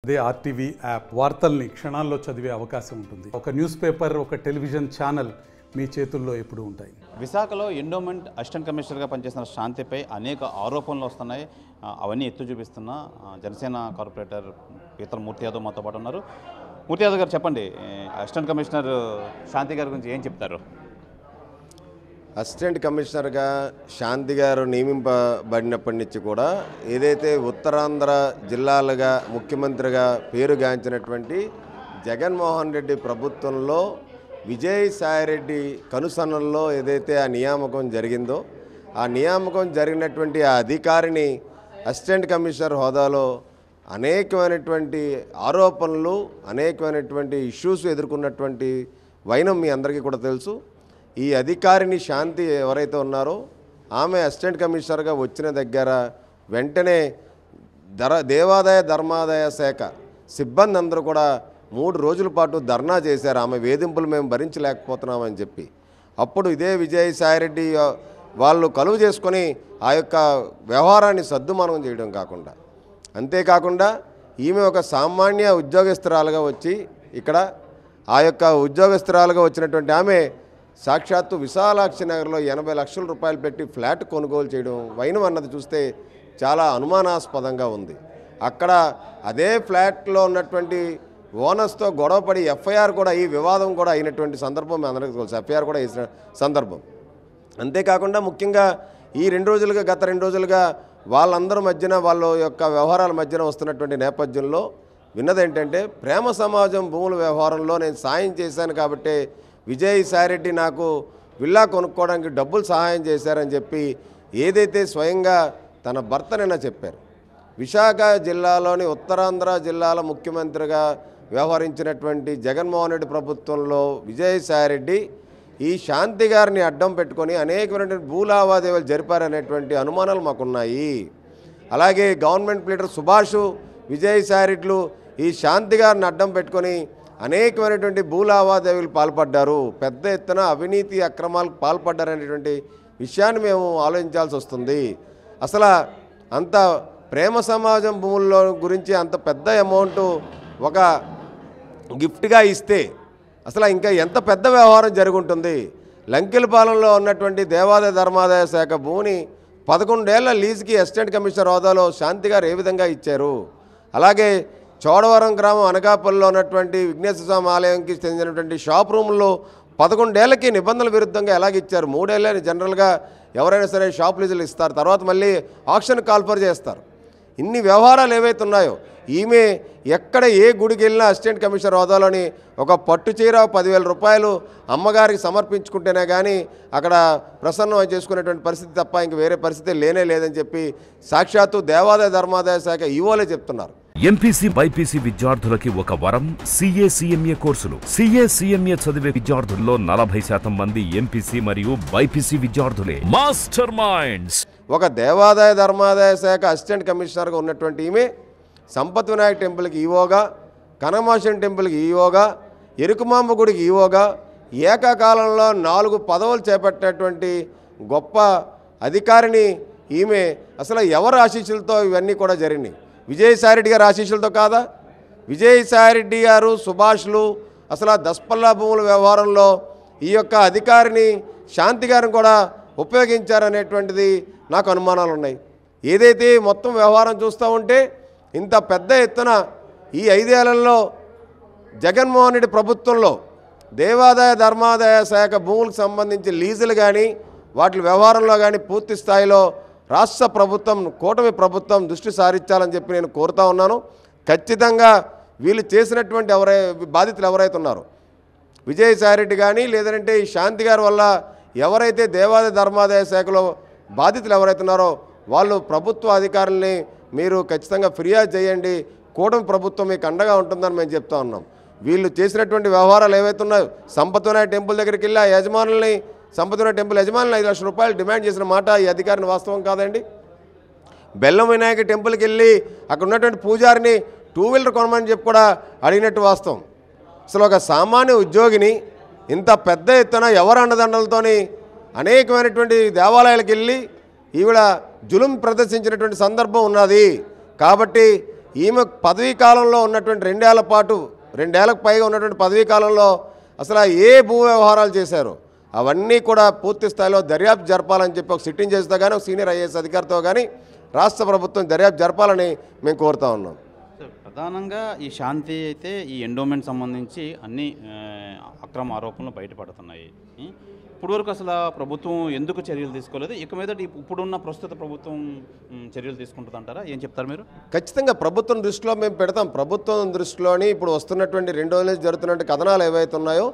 అదే RTV app వార్తల్ని క్షణాల్లో చదివే అవకాశం ఉంటుంది. ఒక న్యూస్ పేపర్, ఒక టెలివిజన్ ఛానల్ మీ చేతుల్లో ఎప్పుడూ ఉంటాయి. విశాఖలో ఎండోమెంట్ అసిస్టెంట్ కమిషనర్గా పనిచేసిన శాంతిపై అనేక ఆరోపణలు వస్తున్నాయి. అవన్నీ ఎత్తు చూపిస్తున్న జనసేన కార్పొరేటర్ పీతల మూర్తి యాదవ్ మాతో పాటు ఉన్నారు. మూర్తి యాదవ్ గారు చెప్పండి, అసిస్టెంట్ కమిషనర్ శాంతి గారి గురించి ఏం చెప్తారు? అసిస్టెంట్ కమిషనర్గా శాంతి గారు నియమింపబడినప్పటి నుంచి కూడా ఏదైతే ఉత్తరాంధ్ర జిల్లాలుగా ముఖ్యమంత్రిగా పేరుగాంచినటువంటి జగన్మోహన్ రెడ్డి ప్రభుత్వంలో విజయసాయిరెడ్డి కనుసన్నల్లో ఏదైతే ఆ నియామకం జరిగిందో ఆ నియామకం జరిగినటువంటి ఆ అధికారిని అసిస్టెంట్ కమిషనర్ హోదాలో అనేకమైనటువంటి ఆరోపణలు, అనేకమైనటువంటి ఇష్యూస్ ఎదుర్కొన్నటువంటి వైనం మీ అందరికీ కూడా తెలుసు. ఈ అధికారిని శాంతి ఎవరైతే ఉన్నారో ఆమె అసిస్టెంట్ కమిషనర్గా వచ్చిన దగ్గర వెంటనే దేవాదాయ ధర్మాదాయ శాఖ సిబ్బంది అందరూ కూడా 3 రోజుల పాటు ధర్నా చేశారు. ఆమె వేధింపులు మేము భరించలేకపోతున్నామని చెప్పి. అప్పుడు ఇదే విజయసాయిరెడ్డి వాళ్ళు కలువ చేసుకొని ఆ యొక్క వ్యవహారాన్ని సద్దుమణం చేయడం కాకుండా, అంతేకాకుండా ఈమె ఒక సామాన్య ఉద్యోగస్తురాలుగా వచ్చి ఇక్కడ ఆ యొక్క ఉద్యోగస్తురాలుగా వచ్చినటువంటి ఆమె సాక్షాత్తు విశాలాక్షి నగర్లో 80 లక్షల రూపాయలు పెట్టి ఫ్లాట్ కొనుగోలు చేయడం వైనం అన్నది చూస్తే చాలా అనుమానాస్పదంగా ఉంది. అక్కడ అదే ఫ్లాట్లో ఉన్నటువంటి ఓనర్స్తో గొడవపడి ఎఫ్ఐఆర్ కూడా ఈ వివాదం కూడా అయినటువంటి సందర్భం మీ అందరికీ తెలుసు. ఎఫ్ఐఆర్ కూడా వేసిన సందర్భం. అంతేకాకుండా ముఖ్యంగా ఈ గత 2 రోజులుగా వాళ్ళందరి మధ్యన వాళ్ళ యొక్క వ్యవహారాల మధ్యన వస్తున్నటువంటి నేపథ్యంలో విన్నదేంటంటే, ప్రేమ సమాజం భూముల వ్యవహారంలో నేను సాయం చేశాను కాబట్టి విజయసాయిరెడ్డి నాకు విల్లా కొనుక్కోవడానికి డబ్బులు సహాయం చేశారని చెప్పి ఏదైతే స్వయంగా తన భర్త నిన్న చెప్పారు. విశాఖ జిల్లాలోని ఉత్తరాంధ్ర జిల్లాల ముఖ్యమంత్రిగా వ్యవహరించినటువంటి జగన్మోహన్ రెడ్డి ప్రభుత్వంలో విజయసాయిరెడ్డి ఈ శాంతి గారిని అడ్డం పెట్టుకొని అనేకమైనటువంటి భూ లావాదేవీలు జరిపారనేటువంటి అనుమానాలు మాకున్నాయి. అలాగే గవర్నమెంట్ లీడర్ సుభాష్ విజయసాయిరెడ్డిలు ఈ శాంతి గారిని అడ్డం పెట్టుకొని అనేకమైనటువంటి భూ లావాదేవీలు పాల్పడ్డారు, పెద్ద ఎత్తున అవినీతి అక్రమాలకు పాల్పడ్డారనేటువంటి విషయాన్ని మేము ఆలోచించాల్సి వస్తుంది. అసలు అంత ప్రేమ సమాజం భూముల్లో గురించి అంత పెద్ద అమౌంట్ ఒక గిఫ్ట్గా ఇస్తే అసలు ఇంకా ఎంత పెద్ద వ్యవహారం జరుగుంటుంది. లంకెలపాలెంలో ఉన్నటువంటి దేవాదాయ ధర్మాదాయ శాఖ భూమిని 11 ఏళ్ల లీజుకి అసిస్టెంట్ కమిషనర్ హోదాలో శాంతి గారు ఏ విధంగా ఇచ్చారు. అలాగే చోడవరం గ్రామం అనకాపల్లిలో ఉన్నటువంటి విఘ్నేశ్వర స్వామి ఆలయంకి చెందినటువంటి షాప్ రూముల్లో 11 ఏళ్లకి నిబంధనల విరుద్ధంగా ఎలాగిచ్చారు. 3 ఏళ్ళని జనరల్గా ఎవరైనా సరే షాప్ లీజులు ఇస్తారు, తర్వాత మళ్ళీ ఆక్షన్ కాల్ఫర్ చేస్తారు. ఇన్ని వ్యవహారాలు ఏవైతే ఉన్నాయో ఈమె ఎక్కడ ఏ గుడికి వెళ్ళినా అసిస్టెంట్ కమిషనర్ హోదాలోని ఒక పట్టు చీర 10,000 రూపాయలు అమ్మగారికి సమర్పించుకుంటేనే కానీ అక్కడ ప్రసన్నం చేసుకునేటువంటి పరిస్థితి తప్ప ఇంక వేరే పరిస్థితి లేనే లేదని చెప్పి సాక్షాత్తు దేవాదాయ ధర్మాదాయ శాఖ ఈవోలే చెప్తున్నారు. ఎంపీసీ బైపీసీ విద్యార్థులకి ఒక వరం CA CMA కోర్సులు. CA CMA చదివే విద్యార్థుల్లో 40% మంది ఎంపీసీ మరియు బైపీసీ విద్యార్థులే. Master minds. ఒక దేవాదాయ ధర్మాదాయ శాఖ అసిస్టెంట్ కమిషనర్గా ఉన్నటువంటి ఈమె సంపత్ వినాయక్ టెంపుల్కి ఈవోగా, కనమాషన్ టెంపుల్కి ఈవోగా, ఎరుకుమాంబ గుడికి ఈవోగా ఏకకాలంలో 4 పదవులు చేపట్టేటువంటి గొప్ప అధికారిని ఈమె. అసలు ఎవరి ఆశీస్సులతో ఇవన్నీ కూడా జరిగినాయి? విజయసాయిరెడ్డి గారి ఆశీస్సులతో కాదా? విజయసాయిరెడ్డి గారు, సుభాష్లు అసలు దస్పల్లా భూముల వ్యవహారంలో ఈ యొక్క అధికారిని శాంతి గారిని కూడా ఉపయోగించారనేటువంటిది నాకు అనుమానాలు ఉన్నాయి. ఏదైతే మొత్తం వ్యవహారం చూస్తూ ఉంటే ఇంత పెద్ద ఎత్తున ఈ 5 ఏళ్లలో జగన్మోహన్ రెడ్డి ప్రభుత్వంలో దేవాదాయ ధర్మాదాయ శాఖ భూములకు సంబంధించి లీజులు కానీ వాటి వ్యవహారంలో కానీ పూర్తి స్థాయిలో రాష్ట్ర ప్రభుత్వం, కూటమి ప్రభుత్వం దృష్టి సారించాలని చెప్పి నేను కోరుతా ఉన్నాను. ఖచ్చితంగా వీళ్ళు చేసినటువంటి బాధితులు ఎవరైతే ఉన్నారో విజయసాయిరెడ్డి కానీ లేదంటే ఈ శాంతి గారి వల్ల ఎవరైతే దేవాదాయ ధర్మాదాయ శాఖలో బాధితులు ఎవరైతే ఉన్నారో వాళ్ళు ప్రభుత్వ అధికారుల్ని మీరు ఖచ్చితంగా ఫిర్యాదు చేయండి. కూటమి ప్రభుత్వం మీకు అండగా ఉంటుందని మేము చెప్తా ఉన్నాం. వీళ్ళు చేసినటువంటి వ్యవహారాలు ఏవైతే ఉన్నాయో సంపత్ వినాయక్ టెంపుల్ దగ్గరికి వెళ్ళి ఆ యజమానుల్ని, సంపత్ వినాయక్ టెంపుల్ యజమానులు 5 లక్షల రూపాయలు డిమాండ్ చేసిన మాట ఈ అధికారిని వాస్తవం కాదండి. బెల్లం వినాయక టెంపుల్కి వెళ్ళి అక్కడ ఉన్నటువంటి పూజారిని 2 వీలర్ కొనమని చెప్పి కూడా అడిగినట్టు వాస్తవం. అసలు ఒక సామాన్య ఉద్యోగిని ఇంత పెద్ద ఎత్తున ఎవరు అండదండలతోని అనేకమైనటువంటి దేవాలయాలకు వెళ్ళి ఈవిడ జులుం ప్రదర్శించినటువంటి సందర్భం ఉన్నది. కాబట్టి ఈమె పదవీ కాలంలో ఉన్నటువంటి 2 ఏళ్ల పాటు 2 ఏళ్లకు పైగా ఉన్నటువంటి పదవీ కాలంలో అసలు ఏ భూ వ్యవహారాలు చేశారో అవన్నీ కూడా పూర్తి స్థాయిలో దర్యాప్తు జరపాలని చెప్పి ఒక సిట్టింగ్ చేస్తా కానీ ఒక సీనియర్ ఐఏఎస్ అధికారితో కానీ రాష్ట్ర ప్రభుత్వం దర్యాప్తు జరపాలని మేము కోరుతా ఉన్నాం. ప్రధానంగా ఈ శాంతి అయితే ఈ ఎండోమెంట్ సంబంధించి అన్ని అక్రమ ఆరోపణలు బయటపడుతున్నాయి. ఇప్పుడు వరకు అసలు ప్రభుత్వం ఎందుకు చర్యలు తీసుకోలేదు? ఇక మీద ఇప్పుడున్న ప్రస్తుత ప్రభుత్వం చర్యలు తీసుకుంటుందంటారా? ఏం చెప్తారు మీరు? ఖచ్చితంగా ప్రభుత్వం దృష్టిలో మేము పెడతాం. ప్రభుత్వం దృష్టిలోని ఇప్పుడు వస్తున్నటువంటి 2 రోజుల నుంచి జరుగుతున్న కథనాలు ఏవైతే ఉన్నాయో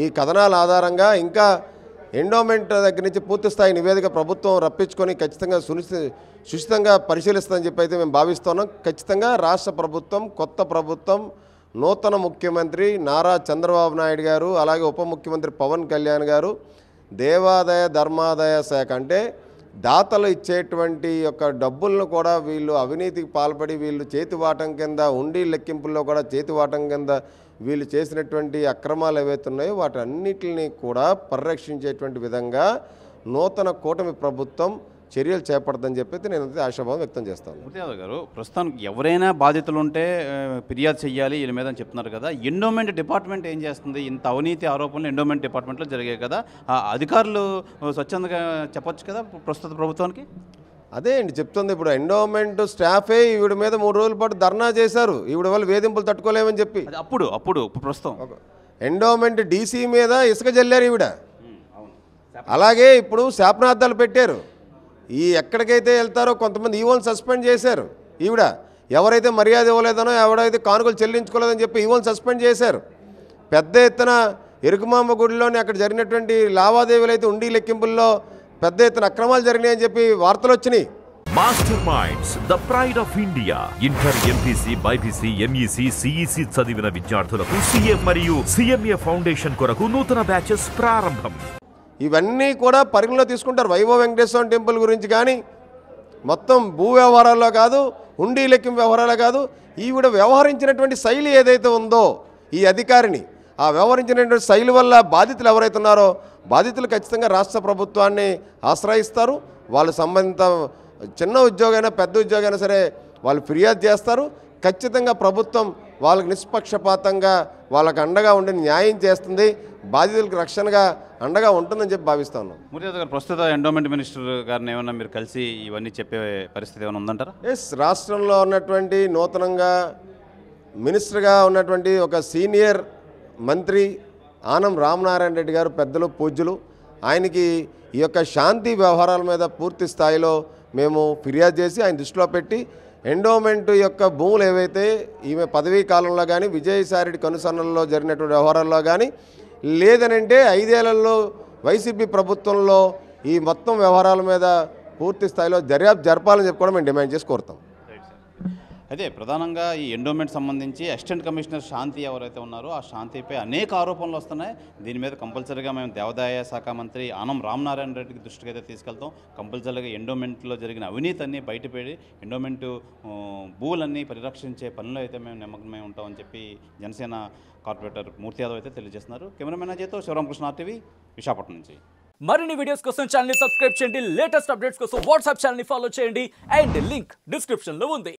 ఈ కథనాల ఆధారంగా ఇంకా ఎండోమెంట్ దగ్గర నుంచి పూర్తి స్థాయి నివేదిక ప్రభుత్వం రప్పించుకొని ఖచ్చితంగా సునిశ్చితంగా పరిశీలిస్తుందని చెప్పి అయితే మేము భావిస్తున్నాం. ఖచ్చితంగా రాష్ట్ర ప్రభుత్వం, కొత్త ప్రభుత్వం, నూతన ముఖ్యమంత్రి నారా చంద్రబాబు నాయుడు గారు, అలాగే ఉప ముఖ్యమంత్రి పవన్ కళ్యాణ్ గారు దేవాదాయ ధర్మాదాయ శాఖ అంటే దాతలు ఇచ్చేటువంటి యొక్క డబ్బులను కూడా వీళ్ళు అవినీతికి పాల్పడి వీళ్ళు చేతివాటం కింద ఉండి లెక్కింపుల్లో కూడా చేతివాటం కింద వీళ్ళు చేసినటువంటి అక్రమాలు ఏవైతే ఉన్నాయో వాటన్నిటిని కూడా పరిరక్షించేటువంటి విధంగా నూతన కూటమి ప్రభుత్వం చర్యలు చేపడదని చెప్పి నేను ఆశాభావం వ్యక్తం చేస్తాను. మూర్తియాదవ్ గారు, ప్రస్తుతానికి ఎవరైనా బాధితులు ఉంటే ఫిర్యాదు చేయాలి వీళ్ళ మీద అని చెప్తున్నారు కదా, ఎండోమెంట్ డిపార్ట్మెంట్ ఏం చేస్తుంది? ఇంత అవినీతి ఆరోపణలు ఎండోమెంట్ డిపార్ట్మెంట్లో జరిగాయి కదా, ఆ అధికారులు స్వచ్ఛందంగా చెప్పొచ్చు కదా ప్రస్తుత ప్రభుత్వానికి? అదే అండి చెప్తుంది. ఇప్పుడు ఎండోమెంట్ స్టాఫే ఈవిడ మీద 3 రోజుల పాటు ధర్నా చేశారు ఈవిడ వల్ల వేధింపులు తట్టుకోలేమని చెప్పి. అప్పుడు ప్రస్తుతం ఎండోమెంట్ డీసీ మీద ఇసుక జల్లారు ఈవిడ. అలాగే ఇప్పుడు శాపనార్థాలు పెట్టారు. ఈ ఎక్కడికైతే వెళ్తారో కొంతమంది ఈవోని సస్పెండ్ చేశారు. ఈవిడ ఎవరైతే మర్యాద ఇవ్వలేదనో ఎవరైతే కానుకలు చెల్లించుకోలేదని చెప్పి ఈవోని సస్పెండ్ చేశారు. పెద్ద ఎత్తున ఎరుకుమాంబ గుడిలోని అక్కడ జరిగినటువంటి లావాదేవీలు అయితే ఉండి లెక్కింపుల్లో పెద్ద ఎత్తున అక్రమాలు జరిగినాయని చెప్పి వార్తలు వచ్చినాయి. Master minds the pride of India. Inter, MPC, BiPC, MEC, CEC చదివిన విద్యార్థులకు సీఏ మరియు సిఎంఏ ఫౌండేషన్ కొరకు నూతన బ్యాచెస్ ప్రారంభం. ఇవన్నీ కూడా పరిగణలో తీసుకుంటారు. వైభవ వెంకటేశ్వర టెంపుల్ గురించి కానీ మొత్తం భూ వ్యవహారాల్లో కాదు, ఉండి లెక్కింపు వ్యవహారాలు కాదు, ఈవిడ వ్యవహరించినటువంటి శైలి ఏదైతే ఉందో ఈ అధికారిని ఆ వ్యవహరించినటువంటి శైలి వల్ల బాధితులు ఎవరైతే ఉన్నారో బాధితులు ఖచ్చితంగా రాష్ట్ర ప్రభుత్వాన్ని ఆశ్రయిస్తారు. వాళ్ళు సంబంధిత చిన్న ఉద్యోగైనా పెద్ద ఉద్యోగైనా సరే వాళ్ళు ఫిర్యాదు చేస్తారు. ఖచ్చితంగా ప్రభుత్వం వాళ్ళకి నిష్పక్షపాతంగా వాళ్ళకి అండగా ఉండి న్యాయం చేస్తుంది, బాధితులకు రక్షణగా అండగా ఉంటుందని చెప్పి భావిస్తా ఉన్నాం. మూర్తియాదవ్ గారు, ప్రస్తుత ఎండోమెంట్ మినిస్టర్ గారిని ఏమన్నా మీరు కలిసి ఇవన్నీ చెప్పే పరిస్థితి ఏమైనా ఉందంటారా? ఎస్, రాష్ట్రంలో ఉన్నటువంటి నూతనంగా మినిస్టర్గా ఉన్నటువంటి ఒక సీనియర్ మంత్రి ఆనం రామనారాయణ రెడ్డి గారు పెద్దలు పూజ్యులు, ఆయనకి ఈ యొక్క శాంతి వ్యవహారాల మీద పూర్తి స్థాయిలో మేము ఫిర్యాదు చేసి ఆయన దృష్టిలో పెట్టి ఎండోమెంట్ యొక్క భూములు ఏవైతే ఈమె పదవీ కాలంలో కానీ విజయసాయిరెడ్డి కనుసన్నల్లో జరిగినటువంటి వ్యవహారాల్లో కానీ లేదనంటే 5 ఏళ్లలో వైసీపీ ప్రభుత్వంలో ఈ మొత్తం వ్యవహారాల మీద పూర్తి స్థాయిలో దర్యాప్తు జరపాలని చెప్పి కూడా మేము డిమాండ్ చేసి కోరుతాం. అయితే ప్రధానంగా ఈ ఎండోమెంట్ సంబంధించి అసిస్టెంట్ కమిషనర్ శాంతి ఎవరైతే ఉన్నారో ఆ శాంతిపై అనేక ఆరోపణలు వస్తున్నాయి. దీని మీద కంపల్సరీగా మేము దేవాదాయ శాఖ మంత్రి ఆనం రామనారాయణ రెడ్డికి దృష్టికి అయితే తీసుకెళ్తాం. కంపల్సరీగా ఎండోమెంట్లో జరిగిన అవినీతి అన్నీ బయటపడి ఎండోమెంట్ భూములన్నీ పరిరక్షించే పనిలో అయితే మేము నిమగ్నమై ఉంటామని చెప్పి జనసేన కార్పొరేటర్ మూర్తియాదవ్ అయితే తెలియజేస్తున్నారు. కెమెరామెన్ అజయ్తో శివరామకృష్ణ RTV, విశాఖపట్నం నుంచి. మరిన్ని వీడియోస్ కోసం ఛానల్ ని సబ్స్క్రైబ్ చేయండి. లేటెస్ట్ అప్డేట్స్ కోసం వాట్సాప్ ఛానల్ ని ఫాలో చేయండి. అండ్ లింక్ డిస్క్రిప్షన్ లో ఉంది.